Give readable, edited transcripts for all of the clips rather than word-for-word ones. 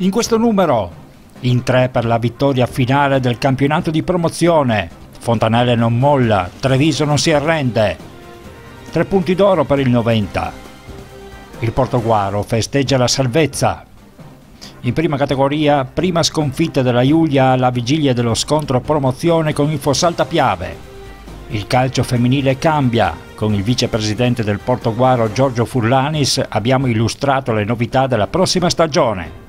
In questo numero, in 3 per la vittoria finale del campionato di promozione, Fontanelle non molla, Treviso non si arrende. 3 punti d'oro per il 90. Il Portogruaro festeggia la salvezza. In prima categoria, prima sconfitta della Giulia alla vigilia dello scontro promozione con il Fossalta Piave. Il calcio femminile cambia. Con il vicepresidente del Portogruaro Giorgio Furlanis abbiamo illustrato le novità della prossima stagione.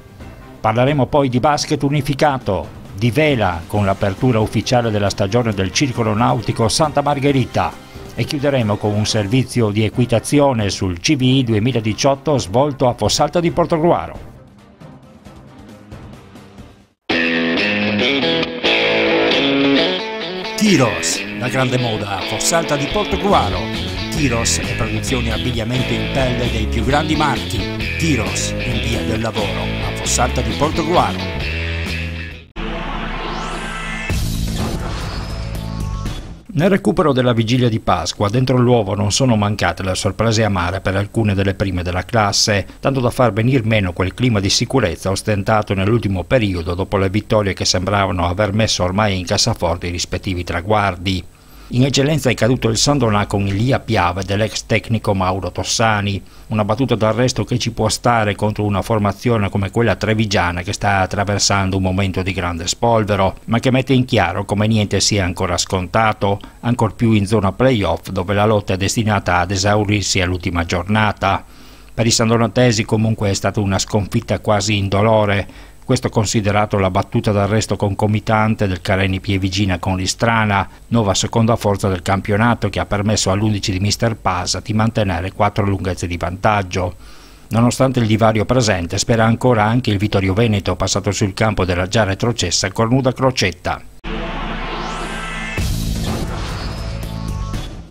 Parleremo poi di basket unificato, di vela con l'apertura ufficiale della stagione del Circolo Nautico Santa Margherita e chiuderemo con un servizio di equitazione sul CVI 2018 svolto a Fossalta di Portogruaro. Tiros, la grande moda a Fossalta di Portogruaro. Tiros e produzioni abbigliamento in pelle dei più grandi marchi. Tiros in via del lavoro a Fossalta di Portogruaro. Nel recupero della vigilia di Pasqua, dentro l'uovo non sono mancate le sorprese amare per alcune delle prime della classe, tanto da far venir meno quel clima di sicurezza ostentato nell'ultimo periodo dopo le vittorie che sembravano aver messo ormai in cassaforte i rispettivi traguardi. In eccellenza è caduto il San Donà con il Lia Piave dell'ex tecnico Mauro Tossani, una battuta d'arresto che ci può stare contro una formazione come quella trevigiana che sta attraversando un momento di grande spolvero, ma che mette in chiaro come niente sia ancora scontato, ancor più in zona playoff dove la lotta è destinata ad esaurirsi all'ultima giornata. Per i sandonatesi comunque è stata una sconfitta quasi indolore, questo considerato la battuta d'arresto concomitante del Careni Pievigina con l'Istrana, nuova seconda forza del campionato che ha permesso all'11 di Mister Pasa di mantenere 4 lunghezze di vantaggio. Nonostante il divario presente, spera ancora anche il Vittorio Veneto passato sul campo della già retrocessa Cornuda Crocetta.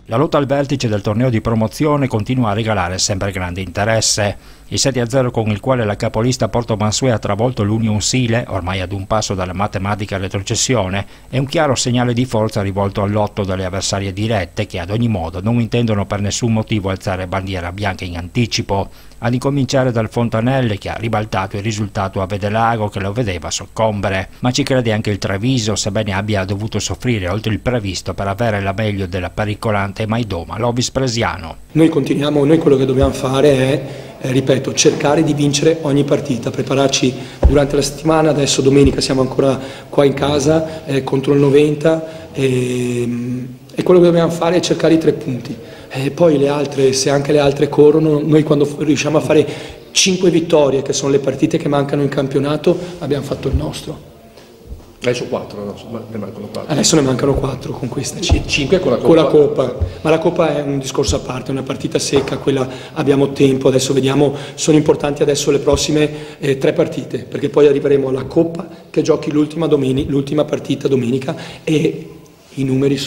La lotta al vertice del torneo di promozione continua a regalare sempre grande interesse. Il 7-0 con il quale la capolista Porto Mansuè ha travolto l'Union Sile, ormai ad un passo dalla matematica retrocessione, è un chiaro segnale di forza rivolto al lotto delle avversarie dirette che ad ogni modo non intendono per nessun motivo alzare bandiera bianca in anticipo, ad incominciare dal Fontanelle che ha ribaltato il risultato a Vedelago che lo vedeva soccombere, ma ci crede anche il Treviso, sebbene abbia dovuto soffrire oltre il previsto per avere la meglio della pericolante Maidoma Lovis Presiano. Noi quello che dobbiamo fare è ripeto, cercare di vincere ogni partita, prepararci durante la settimana. Adesso domenica siamo ancora qua in casa contro il 90 e quello che dobbiamo fare è cercare i 3 punti. Poi le altre, se anche le altre corrono, noi quando riusciamo a fare 5 vittorie, che sono le partite che mancano in campionato, abbiamo fatto il nostro. Adesso 4, no? Ne mancano 4. Adesso ne mancano 4 con queste. 5 con la Coppa. Con la Coppa, ma la Coppa è un discorso a parte, è una partita secca, quella abbiamo tempo, adesso vediamo, sono importanti adesso le prossime 3 partite, perché poi arriveremo alla Coppa che giochi l'ultima partita domenica e i numeri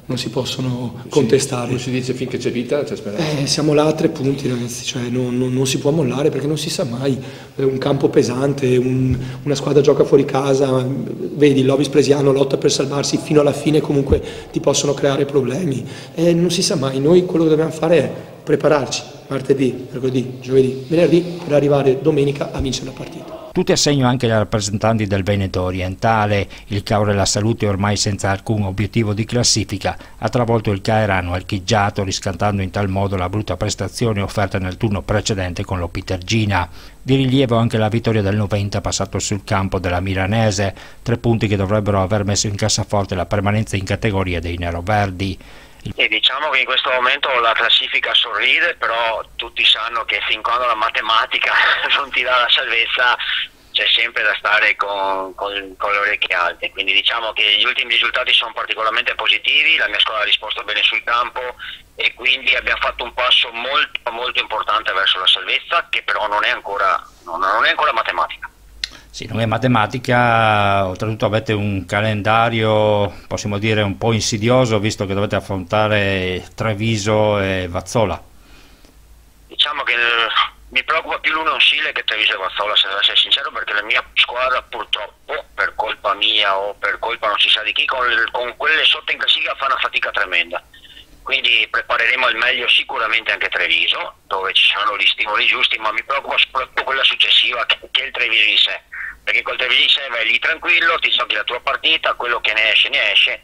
non si possono contestare. Come si dice, finché c'è vita c'è speranza. Siamo là a 3 punti ragazzi, cioè non si può mollare perché non si sa mai, è un campo pesante, una squadra gioca fuori casa, vedi Lovis Presiano lotta per salvarsi fino alla fine, comunque ti possono creare problemi, non si sa mai. Noi quello che dobbiamo fare è prepararci martedì, mercoledì, giovedì, venerdì per arrivare domenica a vincere la partita. Tutti a segno anche gli rappresentanti del Veneto orientale. Il Caore La Salute, ormai senza alcun obiettivo di classifica, ha travolto il Caerano archiggiato, riscattando in tal modo la brutta prestazione offerta nel turno precedente con l'Opitergina. Di rilievo anche la vittoria del 90 passato sul campo della Milanese, 3 punti che dovrebbero aver messo in cassaforte la permanenza in categoria dei neroverdi. E diciamo che in questo momento la classifica sorride, però tutti sanno che fin quando la matematica non ti dà la salvezza c'è sempre da stare con le orecchie alte, quindi diciamo che gli ultimi risultati sono particolarmente positivi, la mia squadra ha risposto bene sul campo e quindi abbiamo fatto un passo molto importante verso la salvezza, che però non è ancora matematica. Sì, non è matematica, oltretutto avete un calendario, possiamo dire, un po' insidioso, visto che dovete affrontare Treviso e Vazzola. Diciamo che mi preoccupa più l'Union Sile che Treviso e Vazzola, se devo essere sincero, perché la mia squadra purtroppo, per colpa mia o per colpa non si sa di chi, con quelle sotto in classifica fa una fatica tremenda. quindi prepareremo al meglio sicuramente anche Treviso, dove ci saranno gli stimoli giusti, ma mi preoccupa soprattutto quella successiva, che è il Treviso in sé, perché col Treviso in sé vai lì tranquillo, ti giochi la tua partita, quello che ne esce.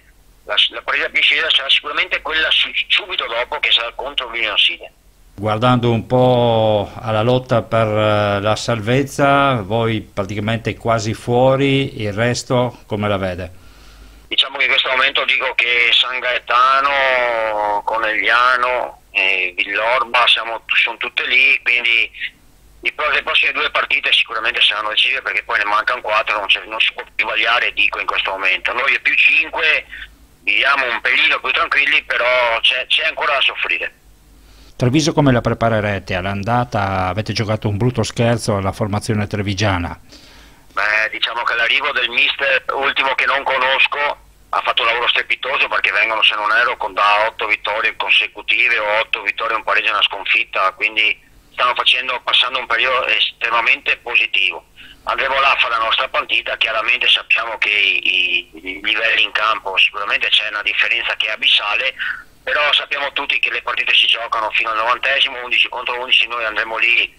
La partita più scelta sarà sicuramente quella subito dopo, che sarà contro l'Union Side. Guardando un po' alla lotta per la salvezza, voi praticamente quasi fuori, il resto come la vede? Diciamo che in questo momento dico che San Gaetano, Conegliano e Villorba sono tutte lì, quindi le prossime 2 partite sicuramente saranno decisive, perché poi ne mancano 4, non si può più vagliare, dico, in questo momento. Noi e più 5 viviamo un pelino più tranquilli, però c'è ancora da soffrire. Treviso come la preparerete? All'andata avete giocato un brutto scherzo alla formazione trevigiana. Diciamo che l'arrivo del mister, ultimo che non conosco, ha fatto un lavoro strepitoso, perché vengono, se non erro, da 8 vittorie consecutive o 8 vittorie, un pareggio e una sconfitta, quindi stanno passando un periodo estremamente positivo. Andremo là a fare la nostra partita, chiaramente sappiamo che i livelli in campo, sicuramente c'è una differenza che è abissale, però sappiamo tutti che le partite si giocano fino al 90esimo, 11 contro 11, noi andremo lì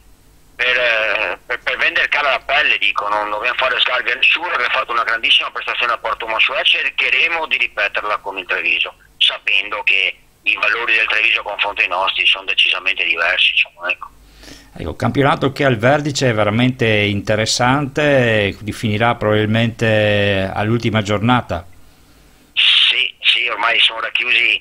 per vendere cara la pelle, dico, non dobbiamo fare sgarbi a nessuno, abbiamo fatto una grandissima prestazione a Porto Mossuè, cercheremo di ripeterla con il Treviso, sapendo che i valori del Treviso a confronto ai nostri sono decisamente diversi, insomma, ecco. Ecco, campionato che al vertice è veramente interessante, finirà probabilmente all'ultima giornata. Sì, ormai sono racchiusi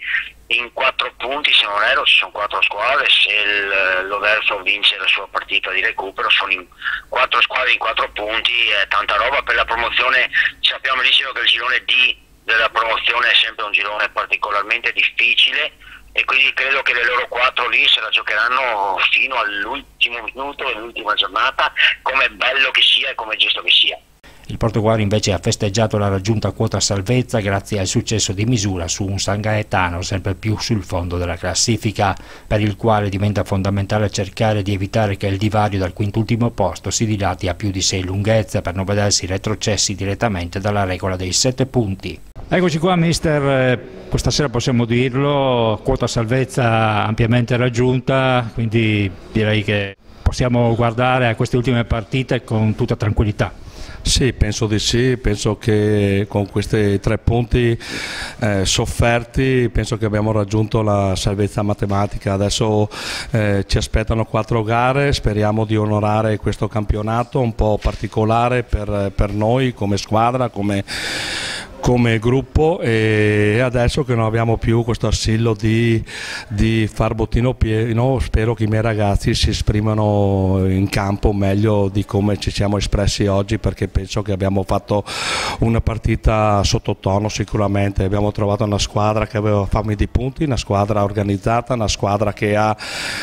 in 4 punti, se non erro, ci sono 4 squadre, se l'Overso vince la sua partita di recupero sono in 4 squadre in 4 punti, è tanta roba per la promozione. Sappiamo benissimo che il girone D della promozione è sempre un girone particolarmente difficile, e quindi credo che le loro 4 lì se la giocheranno fino all'ultimo minuto dell'ultima giornata, come è bello che sia e come è giusto che sia. Il Portogallo invece ha festeggiato la raggiunta quota salvezza grazie al successo di misura su un San Gaetano sempre più sul fondo della classifica, per il quale diventa fondamentale cercare di evitare che il divario dal quintultimo posto si dilati a più di 6 lunghezze, per non vedersi retrocessi direttamente dalla regola dei 7 punti. Eccoci qua mister, questa sera possiamo dirlo, quota salvezza ampiamente raggiunta, quindi direi che possiamo guardare a queste ultime partite con tutta tranquillità. Sì, penso di sì, penso che con questi 3 punti sofferti penso che abbiamo raggiunto la salvezza matematica. Adesso ci aspettano 4 gare, speriamo di onorare questo campionato un po' particolare per noi come squadra, come gruppo, e adesso che non abbiamo più questo assillo di far bottino pieno, spero che i miei ragazzi si esprimano in campo meglio di come ci siamo espressi oggi, perché penso che abbiamo fatto una partita sottotono. Sicuramente abbiamo trovato una squadra che aveva fame di punti, una squadra organizzata, una squadra che ha,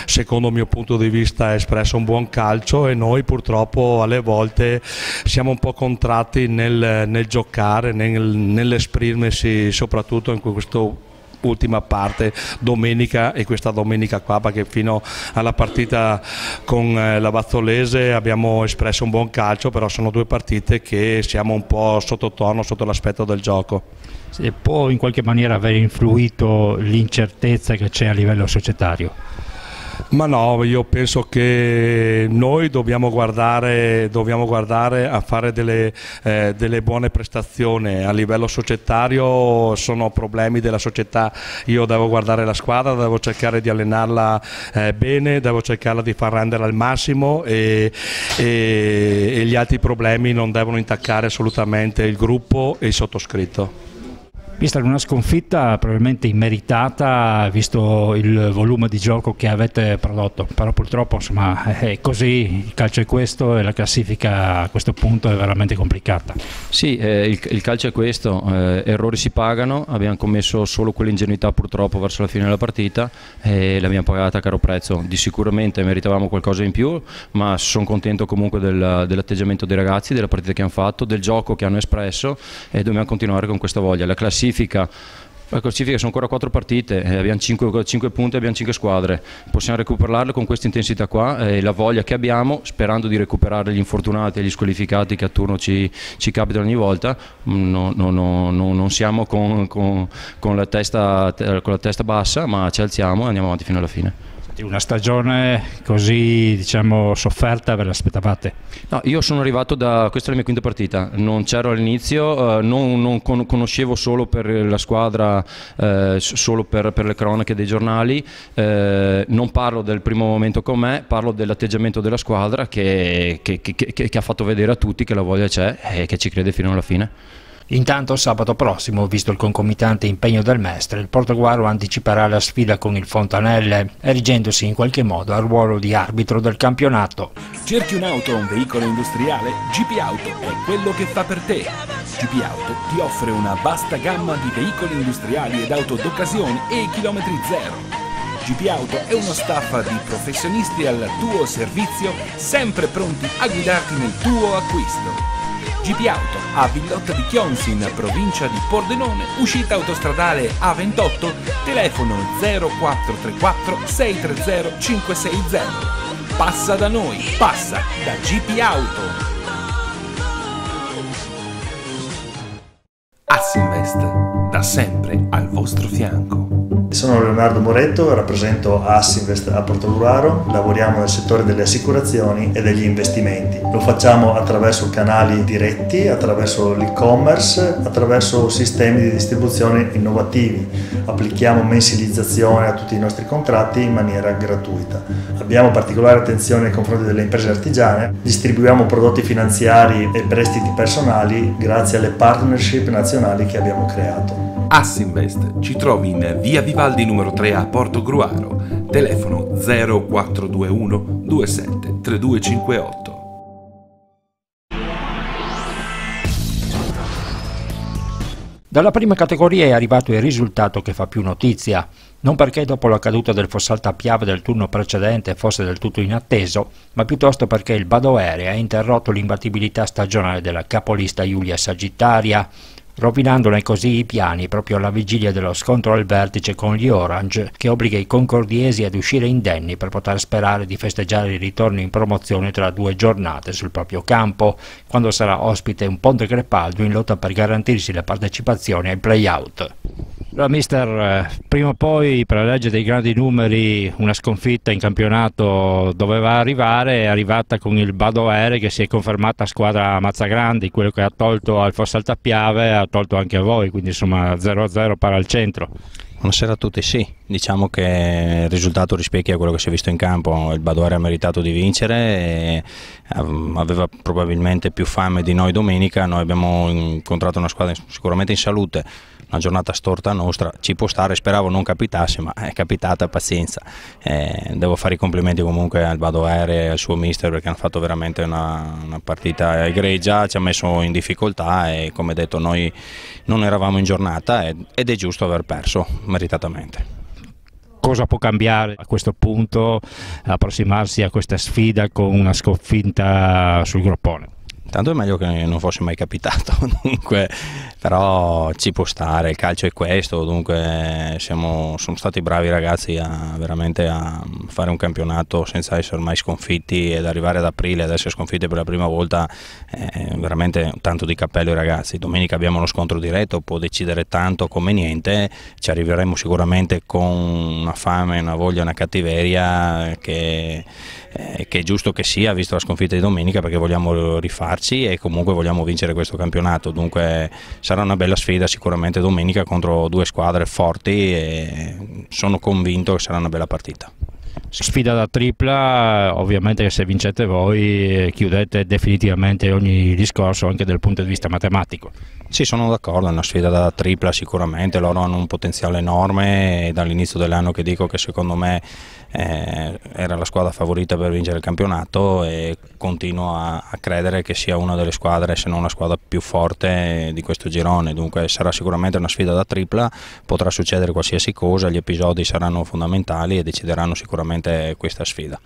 secondo il mio punto di vista, espresso un buon calcio, e noi purtroppo alle volte siamo un po' contratti nel giocare, nell'esprimersi, soprattutto in questa ultima parte domenica, e questa domenica qua, perché fino alla partita con la Vazzolese abbiamo espresso un buon calcio, però sono 2 partite che siamo un po' sottotono sotto l'aspetto del gioco. Se può in qualche maniera aver influito l'incertezza che c'è a livello societario? Ma no, io penso che noi dobbiamo guardare a fare delle buone prestazioni. A livello societario sono problemi della società, io devo guardare la squadra, devo cercare di allenarla bene, devo cercare di far renderla al massimo, e gli altri problemi non devono intaccare assolutamente il gruppo e il sottoscritto. Vista una sconfitta probabilmente immeritata, visto il volume di gioco che avete prodotto, però purtroppo insomma è così, il calcio è questo e la classifica a questo punto è veramente complicata. Sì, il calcio è questo, errori si pagano, abbiamo commesso solo quell'ingenuità purtroppo verso la fine della partita e l'abbiamo pagata a caro prezzo. Di sicuramente meritavamo qualcosa in più, ma sono contento comunque dell'atteggiamento dei ragazzi, della partita che hanno fatto, del gioco che hanno espresso, e dobbiamo continuare con questa voglia. La classifica La classifica sono ancora 4 partite, abbiamo 5 punti, abbiamo 5 squadre, possiamo recuperarle con questa intensità qua e la voglia che abbiamo, sperando di recuperare gli infortunati e gli squalificati che a turno ci capitano ogni volta. Non siamo con la testa bassa, ma ci alziamo e andiamo avanti fino alla fine. Una stagione così, diciamo, sofferta ve l'aspettavate? No, io sono arrivato questa è la mia quinta partita, non c'ero all'inizio, non conoscevo solo per la squadra, solo per le cronache dei giornali, non parlo del primo momento con me, parlo dell'atteggiamento della squadra che ha fatto vedere a tutti che la voglia c'è e che ci crede fino alla fine. Intanto sabato prossimo, visto il concomitante impegno del Mestre, il Portogruaro anticiperà la sfida con il Fontanelle, erigendosi in qualche modo al ruolo di arbitro del campionato. Cerchi un'auto o un veicolo industriale? GP Auto è quello che fa per te. GP Auto ti offre una vasta gamma di veicoli industriali ed auto d'occasione e chilometri zero. GP Auto è uno staff di professionisti al tuo servizio, sempre pronti a guidarti nel tuo acquisto. GP Auto a Villotta di Chions in provincia di Pordenone, uscita autostradale A28, telefono 0434 630 560. Passa da noi, passa da GP Auto. Assinvest, da sempre al vostro fianco. Sono Leonardo Moretto, rappresento Assinvest a Portogruaro, lavoriamo nel settore delle assicurazioni e degli investimenti. Lo facciamo attraverso canali diretti, attraverso l'e-commerce, attraverso sistemi di distribuzione innovativi. Applichiamo mensilizzazione a tutti i nostri contratti in maniera gratuita. Abbiamo particolare attenzione nei confronti delle imprese artigiane, distribuiamo prodotti finanziari e prestiti personali grazie alle partnership nazionali che abbiamo creato. Assinvest ci trovi in via Vivaldi numero 3 a Portogruaro, telefono 0421 27 3258. Dalla prima categoria è arrivato il risultato che fa più notizia, non perché dopo la caduta del Fossalta Piave del turno precedente fosse del tutto inatteso, ma piuttosto perché il Badoere ha interrotto l'imbattibilità stagionale della capolista Giulia Sagittaria, rovinandone così i piani proprio alla vigilia dello scontro al vertice con gli Orange, che obbliga i concordiesi ad uscire indenni per poter sperare di festeggiare il ritorno in promozione tra 2 giornate sul proprio campo, quando sarà ospite un Ponte Crepaldo in lotta per garantirsi la partecipazione ai play-out. Allora, mister, prima o poi per la legge dei grandi numeri una sconfitta in campionato doveva arrivare, è arrivata con il Badoere che si è confermata squadra Mazzagrandi, quello che ha tolto al Fossalta Piave ha tolto anche a voi, quindi insomma 0-0 para al centro. Buonasera a tutti, sì, diciamo che il risultato rispecchia quello che si è visto in campo, il Badoere ha meritato di vincere, e aveva probabilmente più fame di noi domenica, noi abbiamo incontrato una squadra sicuramente in salute, una giornata storta nostra, ci può stare, speravo non capitasse, ma è capitata, pazienza. Devo fare i complimenti comunque al Badoere e al suo mister perché hanno fatto veramente una partita egregia, ci ha messo in difficoltà e come detto noi non eravamo in giornata ed è giusto aver perso meritatamente. Cosa può cambiare a questo punto, approssimarsi a questa sfida con una sconfitta sul groppone? Tanto è meglio che non fosse mai capitato, dunque, però ci può stare, il calcio è questo, dunque sono stati bravi ragazzi veramente a fare un campionato senza essere mai sconfitti ed arrivare ad aprile ad essere sconfitti per la prima volta, veramente tanto di cappello ai ragazzi. Domenica abbiamo lo scontro diretto, può decidere tanto come niente, ci arriveremo sicuramente con una fame, una voglia, una cattiveria che è giusto che sia, visto la sconfitta di domenica, perché vogliamo rifarci e comunque vogliamo vincere questo campionato, dunque sarà una bella sfida sicuramente domenica contro 2 squadre forti e sono convinto che sarà una bella partita. Sfida da tripla, ovviamente che se vincete voi chiudete definitivamente ogni discorso anche dal punto di vista matematico. Sì, sono d'accordo, è una sfida da tripla sicuramente, loro hanno un potenziale enorme e dall'inizio dell'anno che dico che secondo me era la squadra favorita per vincere il campionato e continuo a credere che sia una delle squadre, se non la squadra più forte di questo girone, dunque sarà sicuramente una sfida da tripla, potrà succedere qualsiasi cosa, gli episodi saranno fondamentali e decideranno sicuramente questa sfida.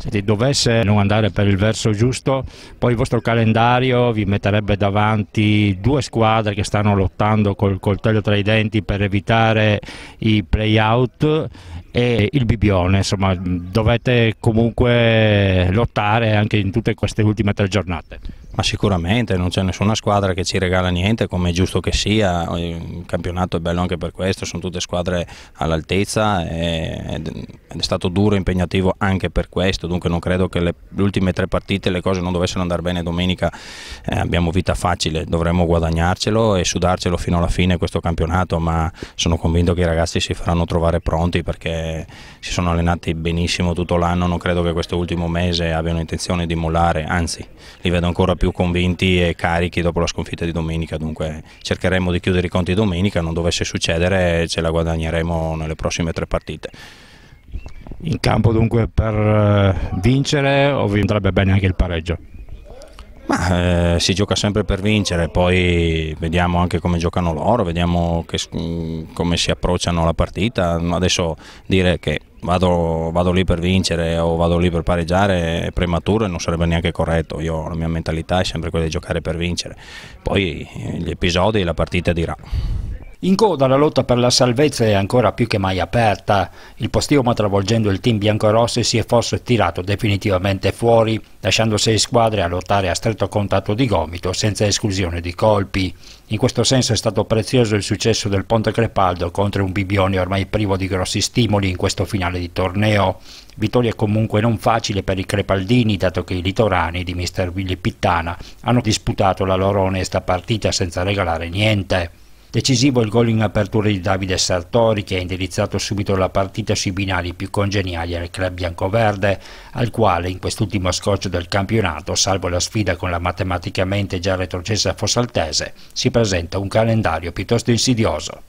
Se dovesse non andare per il verso giusto, poi il vostro calendario vi metterebbe davanti due squadre che stanno lottando col coltello tra i denti per evitare i play-out e il Bibbione, insomma dovete comunque lottare anche in tutte queste ultime 3 giornate. Ma sicuramente non c'è nessuna squadra che ci regala niente, come è giusto che sia. Il campionato è bello anche per questo, sono tutte squadre all'altezza ed è stato duro e impegnativo anche per questo, dunque non credo che le ultime 3 partite le cose non dovessero andare bene domenica. Abbiamo vita facile, dovremmo guadagnarcelo e sudarcelo fino alla fine questo campionato, ma sono convinto che i ragazzi si faranno trovare pronti perché si sono allenati benissimo tutto l'anno, non credo che questo ultimo mese abbiano intenzione di mollare, anzi li vedo ancora più convinti e carichi dopo la sconfitta di domenica, dunque cercheremo di chiudere i conti domenica, non dovesse succedere ce la guadagneremo nelle prossime 3 partite. In campo dunque per vincere o vi andrebbe bene anche il pareggio? Ma, si gioca sempre per vincere, poi vediamo anche come giocano loro, vediamo come si approcciano la partita. Adesso dire che vado lì per vincere o vado lì per pareggiare è prematuro e non sarebbe neanche corretto. La mia mentalità è sempre quella di giocare per vincere, poi gli episodi e la partita dirà. In coda la lotta per la salvezza è ancora più che mai aperta. Il postiomo, travolgendo il team biancorossi, si è forse tirato definitivamente fuori, lasciando 6 squadre a lottare a stretto contatto di gomito senza esclusione di colpi. In questo senso è stato prezioso il successo del Ponte Crepaldo contro un Bibbione ormai privo di grossi stimoli in questo finale di torneo. Vittoria comunque non facile per i crepaldini, dato che i litorani di mister Willy Pittana hanno disputato la loro onesta partita senza regalare niente. Decisivo il gol in apertura di Davide Sartori, che ha indirizzato subito la partita sui binari più congeniali al club biancoverde, al quale in quest'ultimo scorcio del campionato, salvo la sfida con la matematicamente già retrocessa Fossaltese, si presenta un calendario piuttosto insidioso.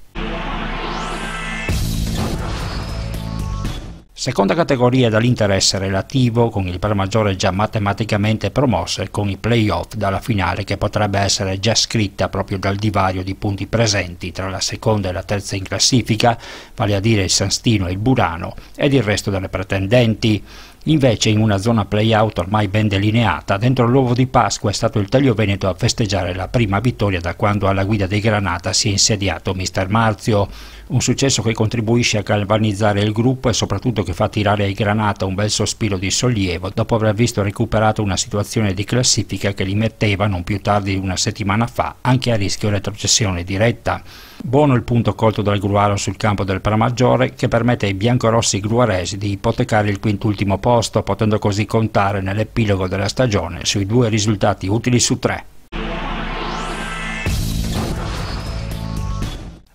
Seconda categoria dall'interesse relativo, con il Pramaggiore già matematicamente promosso e con i play-off dalla finale che potrebbe essere già scritta proprio dal divario di punti presenti tra la seconda e la terza in classifica, vale a dire il San Stino e il Burano, ed il resto delle pretendenti. Invece in una zona play-out ormai ben delineata, dentro l'uovo di Pasqua è stato il Taglio Veneto a festeggiare la prima vittoria da quando alla guida dei Granata si è insediato mister Marzio. Un successo che contribuisce a galvanizzare il gruppo e soprattutto che fa tirare ai Granata un bel sospiro di sollievo dopo aver visto recuperato una situazione di classifica che li metteva non più tardi di una settimana fa anche a rischio retrocessione diretta. Buono il punto colto dal Gruaro sul campo del Pramaggiore, che permette ai biancorossi gruaresi di ipotecare il quintultimo posto, potendo così contare nell'epilogo della stagione sui 2 risultati utili su 3.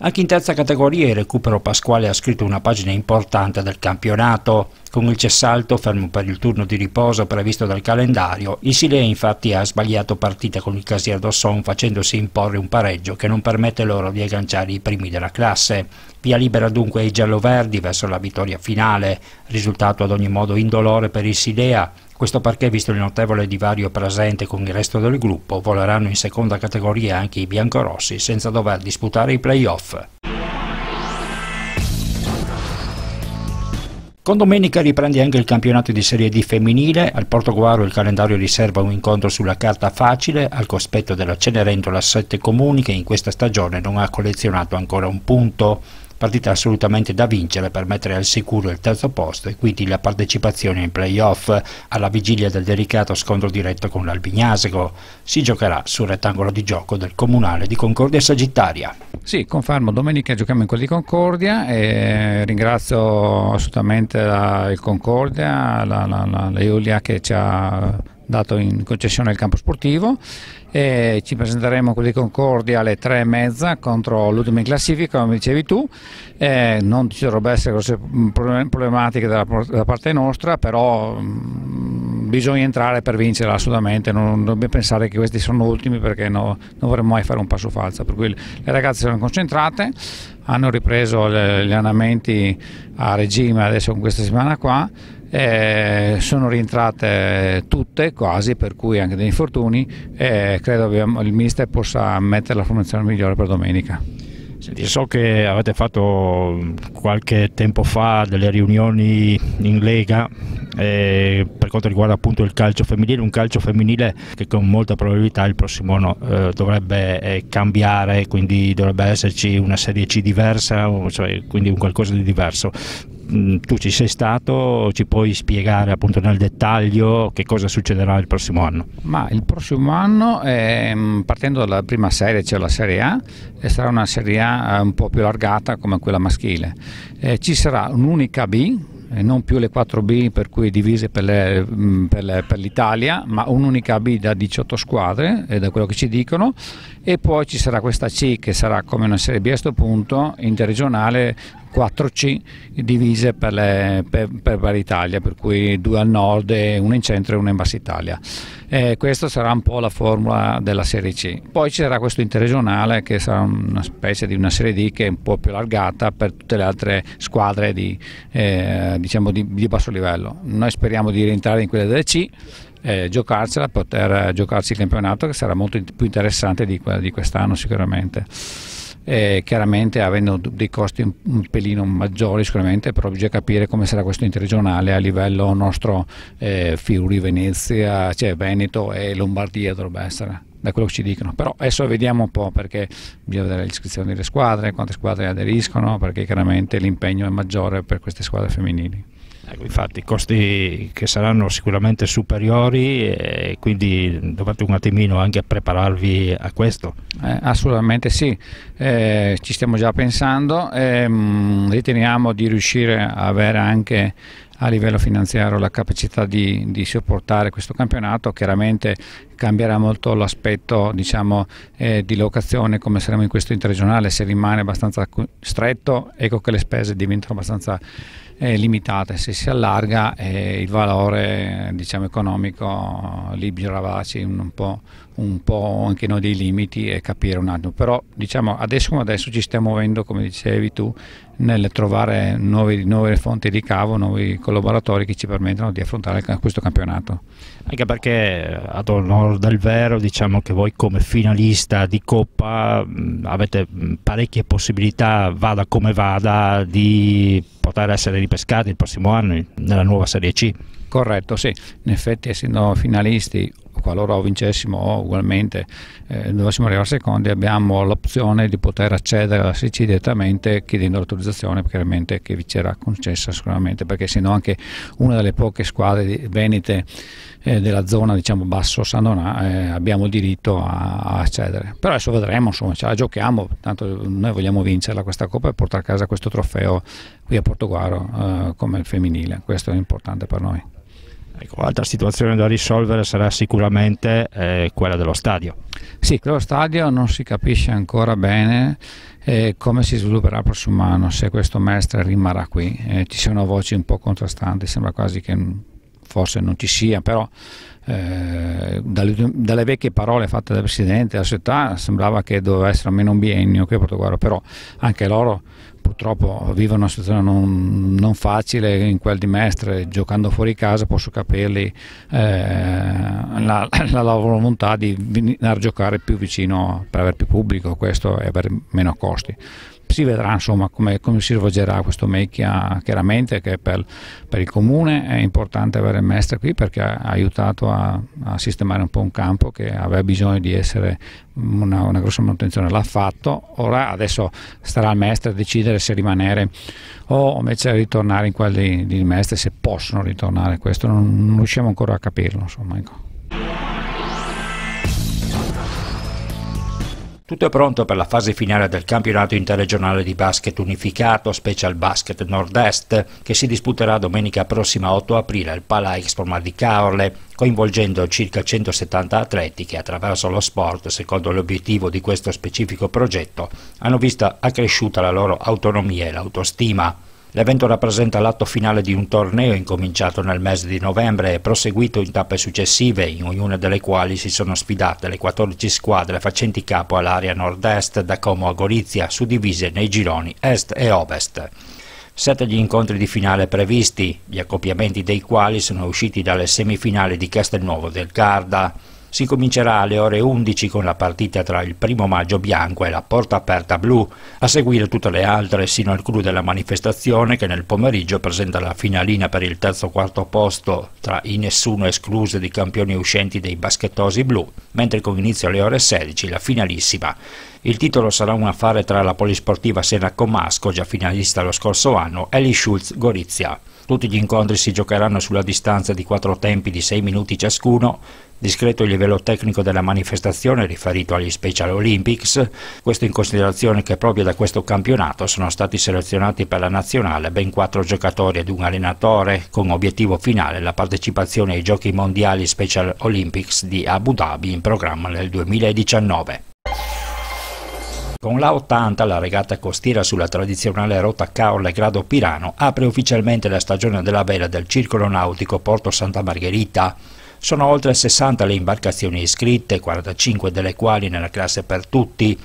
Anche in terza categoria il recupero pasquale ha scritto una pagina importante del campionato. Con il Cessalto fermo per il turno di riposo previsto dal calendario, il Silea infatti ha sbagliato partita con il Casier d'Osson, facendosi imporre un pareggio che non permette loro di agganciare i primi della classe. Via libera dunque ai gialloverdi verso la vittoria finale, risultato ad ogni modo indolore per il Silea. Questo perché, visto il notevole divario presente con il resto del gruppo, voleranno in seconda categoria anche i biancorossi senza dover disputare i play-off. Con domenica riprende anche il campionato di Serie D femminile. Al Portogruaro il calendario riserva un incontro sulla carta facile, al cospetto della Cenerentola 7 Comuni, che in questa stagione non ha collezionato ancora un punto. Partita assolutamente da vincere per mettere al sicuro il terzo posto e quindi la partecipazione in play-off, alla vigilia del delicato scontro diretto con l'Albignasego. Si giocherà sul rettangolo di gioco del Comunale di Concordia Sagittaria. Sì, confermo, domenica giochiamo in quello di Concordia e ringrazio assolutamente il Concordia, la Iulia che ci ha dato in concessione il campo sportivo, e ci presenteremo quelli di Concordia alle 3:30 contro l'ultima in classifica, come dicevi tu. Non ci dovrebbero essere grosse problematiche da parte nostra, però bisogna entrare per vincere assolutamente, non dobbiamo pensare che questi sono ultimi, perché non vorremmo mai fare un passo falso. Per cui le ragazze sono concentrate, hanno ripreso gli allenamenti a regime adesso con questa settimana qua. Sono rientrate tutte quasi, per cui anche degli infortuni, e credo il mister possa mettere la formazione migliore per domenica. So che avete fatto qualche tempo fa delle riunioni in Lega per quanto riguarda appunto il calcio femminile, un calcio femminile che con molta probabilità il prossimo anno dovrebbe cambiare, quindi dovrebbe esserci una Serie C diversa, cioè, quindi un qualcosa di diverso. Tu ci sei stato, ci puoi spiegare appunto nel dettaglio che cosa succederà il prossimo anno? Ma il prossimo anno, partendo dalla prima serie, cioè la Serie A, sarà una Serie A un po' più allargata come quella maschile. Ci sarà un'unica B, non più le 4B per cui divise per l'Italia, ma un'unica B da 18 squadre, è da quello che ci dicono, e poi ci sarà questa C che sarà come una Serie B a questo punto, interregionale, 4C divise per l'Italia, per cui 2 al nord, una in centro e una in Bassa Italia. Questa sarà un po' la formula della Serie C. Poi ci sarà questo interregionale che sarà una specie di una Serie D che è un po' più allargata per tutte le altre squadre di basso livello. Noi speriamo di rientrare in quelle delle C, giocarcela, poter giocarci il campionato, che sarà molto più interessante di quest'anno sicuramente. Chiaramente avendo dei costi un pelino maggiori sicuramente, però bisogna capire come sarà questo interregionale a livello nostro, Friuli, Venezia, cioè Veneto e Lombardia dovrebbe essere, da quello che ci dicono. Però adesso vediamo un po', perché bisogna vedere l'iscrizione delle squadre, quante squadre aderiscono, perché chiaramente l'impegno è maggiore per queste squadre femminili. Infatti costi che saranno sicuramente superiori e quindi dovete un attimino anche prepararvi a questo. Assolutamente sì, ci stiamo già pensando, riteniamo di riuscire a avere anche a livello finanziario la capacità di sopportare questo campionato. Chiaramente cambierà molto l'aspetto di locazione, come saremo in questo interregionale. Se rimane abbastanza stretto, ecco che le spese diventano abbastanza limitate. Se si allarga il valore economico lì bisogna lavarci un po' anche noi dei limiti e capire un attimo. Però adesso ci stiamo muovendo, come dicevi tu, nel trovare nuove fonti di ricavo, nuovi collaboratori che ci permettono di affrontare questo campionato. Anche perché ad onor del vero diciamo che voi come finalista di Coppa avete parecchie possibilità, vada come vada, di poter essere ripescati il prossimo anno nella nuova Serie C. Corretto, sì, in effetti essendo finalisti, qualora vincessimo o ugualmente dovessimo arrivare secondi, abbiamo l'opzione di poter accedere alla Serie C direttamente chiedendo l'autorizzazione, chiaramente, che vi c'era concessa sicuramente, perché essendo anche una delle poche squadre venete della zona basso San Donà, abbiamo il diritto a accedere. Però adesso vedremo, insomma, ce la giochiamo, tanto noi vogliamo vincerla questa Coppa e portare a casa questo trofeo qui a Portogruaro come il femminile, questo è importante per noi. Ecco, altra situazione da risolvere sarà sicuramente quella dello stadio. Sì, quello stadio non si capisce ancora bene come si svilupperà il prossimo anno, se questo Mestre rimarrà qui. Ci sono voci un po' contrastanti, sembra quasi che forse non ci sia, però dalle vecchie parole fatte dal Presidente della società sembrava che doveva essere almeno un biennio qui a Portogruaro, però anche loro purtroppo vivono una situazione non facile in quel di Mestre, giocando fuori casa posso capirli la loro volontà di venire a giocare più vicino per avere più pubblico, questo e avere meno costi. Si vedrà insomma come si svolgerà questo Mecchia, chiaramente che per il comune è importante avere il Mestre qui perché ha aiutato a sistemare un po' un campo che aveva bisogno di essere una grossa manutenzione, l'ha fatto, adesso starà al Mestre a decidere se rimanere o invece ritornare in quelli di Mestre, se possono ritornare, questo non riusciamo ancora a capirlo, insomma, ecco. Tutto è pronto per la fase finale del campionato interregionale di basket unificato Special Basket Nord-Est, che si disputerà domenica prossima 8 aprile al Pala Expomar di Caorle, coinvolgendo circa 170 atleti che attraverso lo sport, secondo l'obiettivo di questo specifico progetto, hanno visto accresciuta la loro autonomia e l'autostima. L'evento rappresenta l'atto finale di un torneo incominciato nel mese di novembre e proseguito in tappe successive, in ognuna delle quali si sono sfidate le 14 squadre facenti capo all'area nord-est da Como a Gorizia, suddivise nei gironi est e ovest. 7 gli incontri di finale previsti, gli accoppiamenti dei quali sono usciti dalle semifinali di Castelnuovo del Garda. Si comincerà alle ore 11 con la partita tra il 1° maggio bianco e la porta aperta blu, a seguire tutte le altre sino al clou della manifestazione che nel pomeriggio presenta la finalina per il terzo-quarto posto tra i nessuno esclusi di campioni uscenti dei baschettosi blu, mentre con inizio alle ore 16 la finalissima. Il titolo sarà un affare tra la polisportiva Senaco-Masco, già finalista lo scorso anno, e l'I Schulz Gorizia. Tutti gli incontri si giocheranno sulla distanza di 4 tempi di 6 minuti ciascuno. Discreto il livello tecnico della manifestazione riferito agli Special Olympics, questo in considerazione che proprio da questo campionato sono stati selezionati per la nazionale ben 4 giocatori ed un allenatore, con obiettivo finale la partecipazione ai Giochi Mondiali Special Olympics di Abu Dhabi in programma nel 2019. Con la 80, la regata costiera sulla tradizionale rotta Caorle-Grado Pirano, apre ufficialmente la stagione della vela del Circolo Nautico Porto Santa Margherita. Sono oltre 60 le imbarcazioni iscritte, 45 delle quali nella classe per tutti.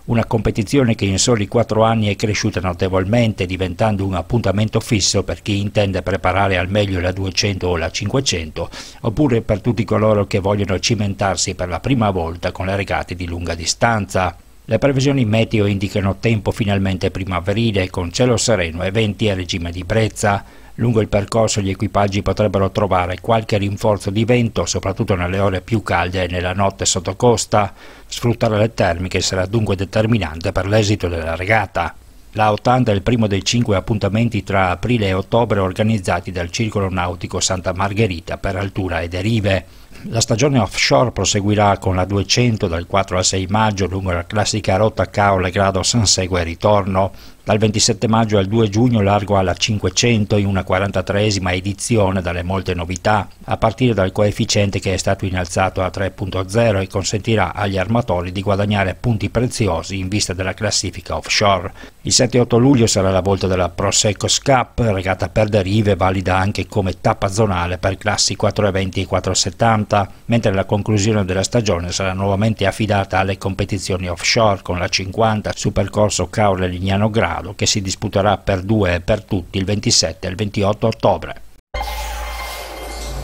Una competizione che in soli 4 anni è cresciuta notevolmente, diventando un appuntamento fisso per chi intende preparare al meglio la 200 o la 500, oppure per tutti coloro che vogliono cimentarsi per la prima volta con le regate di lunga distanza. Le previsioni meteo indicano tempo finalmente primaverile, con cielo sereno e venti a regime di brezza. Lungo il percorso gli equipaggi potrebbero trovare qualche rinforzo di vento, soprattutto nelle ore più calde e nella notte sotto costa. Sfruttare le termiche sarà dunque determinante per l'esito della regata. La 80 è il primo dei 5 appuntamenti tra aprile e ottobre organizzati dal Circolo Nautico Santa Margherita per altura e derive. La stagione offshore proseguirà con la 200 dal 4 al 6 maggio lungo la classica rotta Caorle-Grado San Segue e ritorno. Dal 27 maggio al 2 giugno largo alla 500 in una 43esima edizione dalle molte novità, a partire dal coefficiente che è stato innalzato a 3.0 e consentirà agli armatori di guadagnare punti preziosi in vista della classifica offshore. Il 7 e 8 luglio sarà la volta della Prosecco Cup, regata per derive valida anche come tappa zonale per classi 420 e 470, mentre la conclusione della stagione sarà nuovamente affidata alle competizioni offshore con la 50 su percorso Caorle-Lignano Grado, che si disputerà per 2 e per tutti il 27 e il 28 ottobre.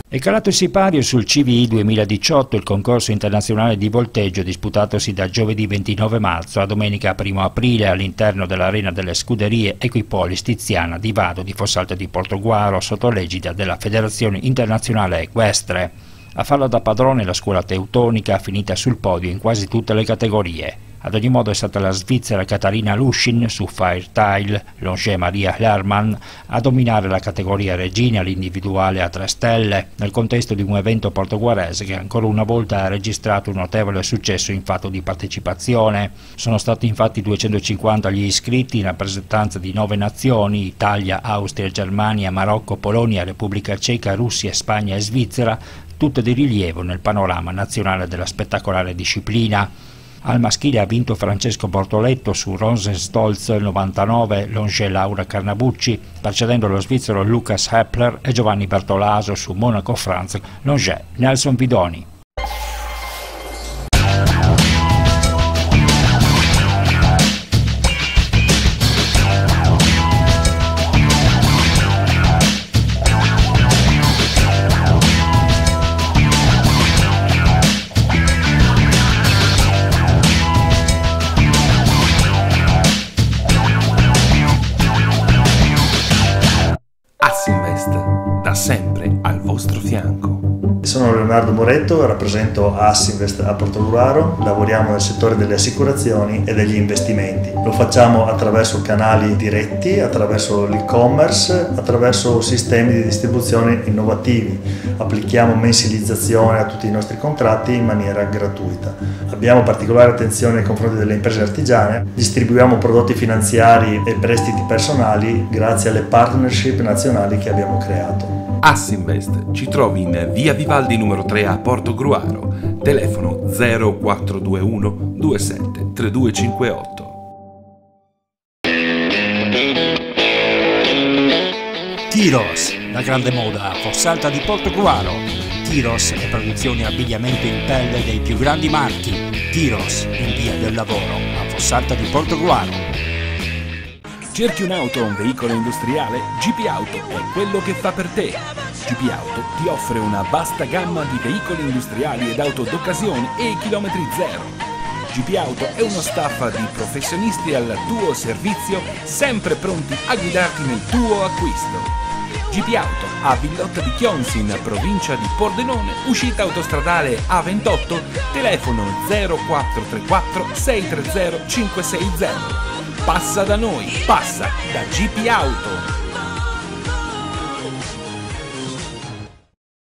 È calato il sipario sul CVI 2018, il concorso internazionale di volteggio disputatosi da giovedì 29 marzo a domenica 1 aprile all'interno dell'Arena delle Scuderie Equipolis Tiziana di Vado di Fossalta di Portoguaro sotto l'egida della Federazione Internazionale Equestre. A farla da padrone la scuola teutonica, finita sul podio in quasi tutte le categorie. Ad ogni modo è stata la svizzera Katarina Lushin su Fairtile, Longe Maria Hermann a dominare la categoria regina all'individuale a 3 stelle, nel contesto di un evento portoguarese che ancora una volta ha registrato un notevole successo in fatto di partecipazione. Sono stati infatti 250 gli iscritti in rappresentanza di 9 nazioni, Italia, Austria, Germania, Marocco, Polonia, Repubblica Ceca, Russia, Spagna e Svizzera, tutte di rilievo nel panorama nazionale della spettacolare disciplina. Al maschile ha vinto Francesco Bortoletto su Rosenstolz 99, Longe Laura Carnabucci, precedendo lo svizzero Lucas Hepler e Giovanni Bertolaso su Monaco France, Longe Nelson Vidoni. Assinvest, da sempre al vostro fianco. Sono Leonardo Moretto, rappresento Assinvest a Portogruaro, lavoriamo nel settore delle assicurazioni e degli investimenti. Lo facciamo attraverso canali diretti, attraverso l'e-commerce, attraverso sistemi di distribuzione innovativi. Applichiamo mensilizzazione a tutti i nostri contratti in maniera gratuita. Abbiamo particolare attenzione nei confronti delle imprese artigiane, distribuiamo prodotti finanziari e prestiti personali grazie alle partnership nazionali che abbiamo creato. Assinvest ci trovi in via Vivaldi numero 3 a Portogruaro, telefono 0421 27 3258. Tiros, la grande moda a Fossalta di Portogruaro. Tiros e produzione abbigliamento in pelle dei più grandi marchi. Tiros in via del lavoro a Fossalta di Portogruaro. Cerchi un'auto o un veicolo industriale? GP Auto è quello che fa per te. GP Auto ti offre una vasta gamma di veicoli industriali ed auto d'occasione e chilometri zero. GP Auto è uno staff di professionisti al tuo servizio, sempre pronti a guidarti nel tuo acquisto. GP Auto a Villotta di Chionsi, in provincia di Pordenone, uscita autostradale A28, telefono 0434 630 560. Passa da noi, passa da GP Auto.